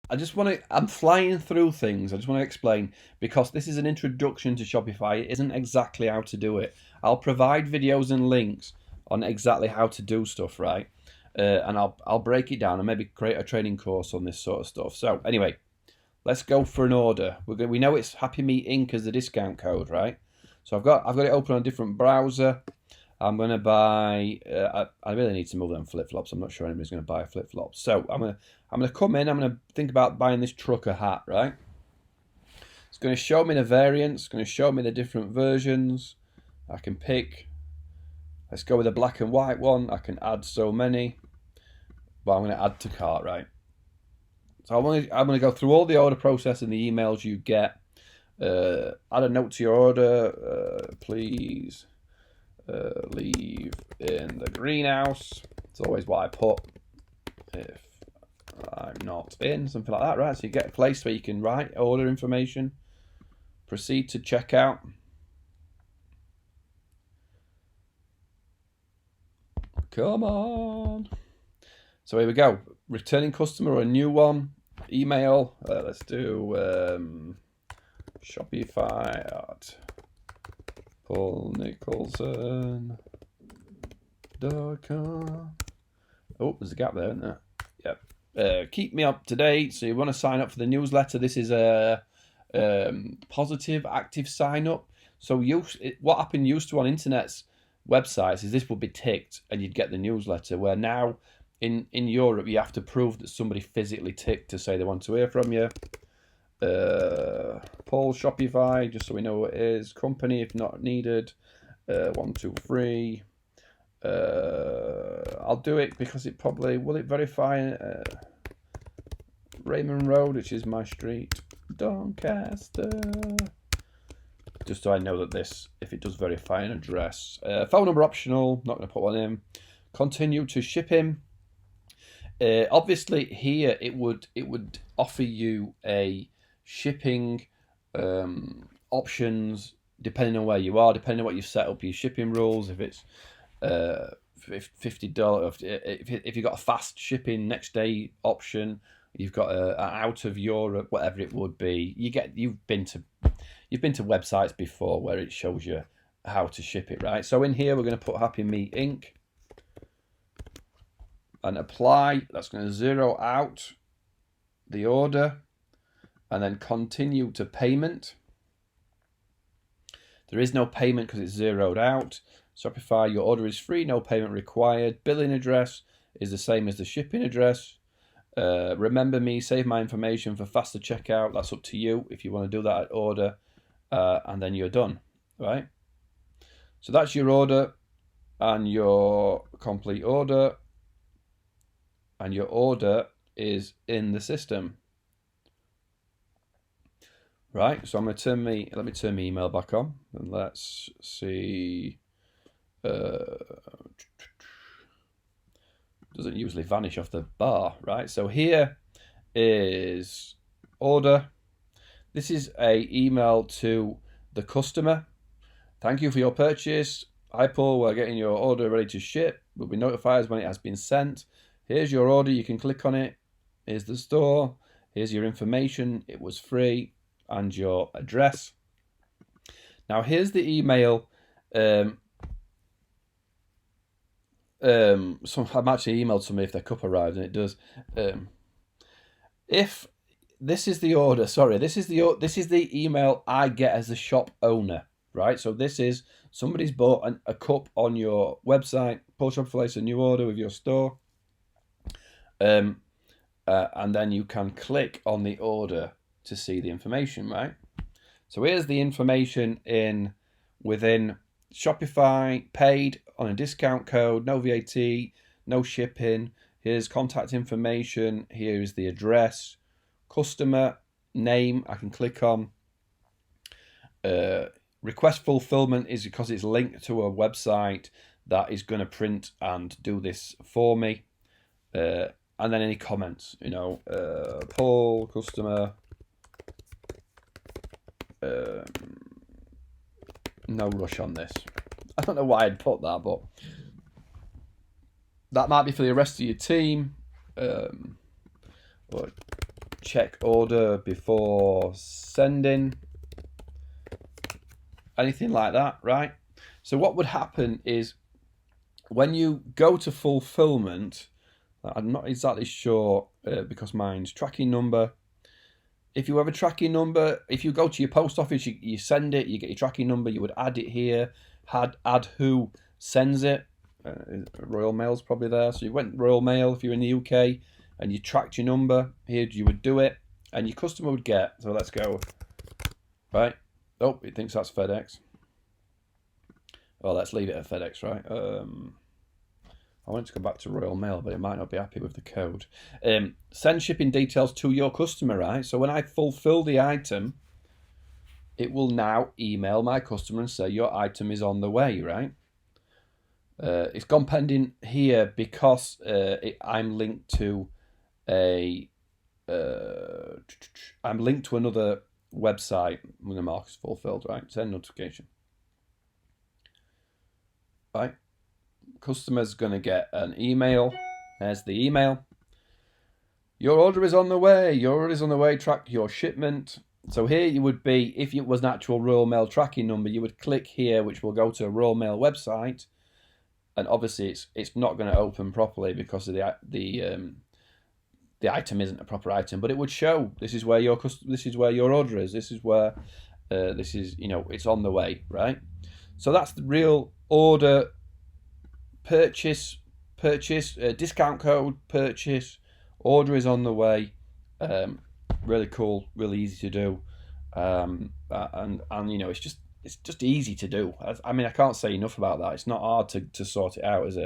I'm flying through things. I just want to explain, because this is an introduction to Shopify. It isn't exactly how to do it. I'll provide videos and links on exactly how to do stuff, right? And I'll break it down and maybe create a training course on this sort of stuff. So anyway, let's go for an order. We know it's Happy Meat Inc. as the discount code, right? So I've got it open on a different browser. I'm going to buy. I really need to move them flip flops. I'm not sure anybody's going to buy flip flops. So I'm gonna come in. I'm gonna think about buying this trucker hat, right? It's going to show me the variants. It's going to show me the different versions. I can pick. Let's go with a black and white one. I can add so many, but I'm going to add to cart, right? So I'm going to go through all the order process and the emails you get. Add a note to your order. Please leave in the greenhouse. It's always what I put if I'm not in, something like that, right? So you get a place where you can write order information. Proceed to checkout. Come on. So here we go. Returning customer or a new one. Email. Let's do Shopify at paulnicholson.com. Oh, there's a gap there, isn't there? Yep. Keep me up to date. So you want to sign up for the newsletter. This is a positive active sign up. So what happened used to on internet's websites is this would be ticked and you'd get the newsletter, where now in Europe you have to prove that somebody physically ticked to say they want to hear from you. Paul Shopify, just so we know what it is. Company if not needed. 1, 2, 3. I'll do it because it probably will it verify Raymond Road, which is my street, Doncaster. Just so I know that this, if it does verify an address. Phone number optional, not going to put one in. Continue to ship him. Obviously here it would offer you a shipping options depending on where you are, depending on what you've set up your shipping rules. If it's $50, if you've got a fast shipping next day option, you've got a out of Europe, whatever it would be. You've been to websites before where it shows you how to ship it, right? So in here we're going to put Happy Meat Inc. and apply. That's going to zero out the order and then continue to payment. There is no payment because it's zeroed out. Shopify, your order is free, no payment required. Billing address is the same as the shipping address. Remember me, save my information for faster checkout. That's up to you if you want to do that at order. And then you're done, right? So that's your order and your complete order. And your order is in the system. Right, so I'm going to let me turn my email back on and let's see. Doesn't usually vanish off the bar, right? So here is order. This is a email to the customer. Thank you for your purchase. Hi Paul, we're getting your order ready to ship. We'll be notified when it has been sent. Here's your order, you can click on it. Here's the store. Here's your information. It was free. And your address. Now here's the email. I've actually emailed somebody if their cup arrived, and it does. If this is the order, this is the email I get as the shop owner, right? So this is somebody's bought a cup on your website. Paul Shopify, a new order with your store, and then you can click on the order to see the information, right? So here's the information within Shopify, paid on a discount code, no VAT, no shipping. Here's contact information. Here's the address, customer name. I can click on. Request fulfillment is because it's linked to a website that is going to print and do this for me. And then any comments, Paul, customer. No rush on this. I don't know why I'd put that, but that might be for the rest of your team. Or check order before sending, anything like that, right? So what would happen is when you go to fulfillment, I'm not exactly sure because mine's tracking number. If you have a tracking number, if you go to your post office, you send it, you get your tracking number, you would add it here, add who sends it. Royal Mail's probably there. So you went Royal Mail if you're in the UK and you tracked your number, here you would do it and your customer would get, so let's go, right? Oh, it thinks that's FedEx. Well, let's leave it at FedEx, right? I want to go back to Royal Mail, but it might not be happy with the code. Send shipping details to your customer, right? So when I fulfill the item, it will now email my customer and say your item is on the way, right? It's gone pending here because I'm linked to I'm linked to another website when the mark is fulfilled, right? Send notification. Right? Customer's going to get an email. There's the email. Your order is on the way. Your order is on the way. Track your shipment. So here you would be, if it was an actual Royal Mail tracking number, you would click here, which will go to a Royal Mail website. And obviously it's not going to open properly because of the item isn't a proper item, but it would show this is where your order is. This is where this is, it's on the way, right? So that's the real order, purchase, discount code, purchase, order is on the way. Really cool, really easy to do, and it's just easy to do. I mean, I can't say enough about that. It's not hard to sort it out, is it?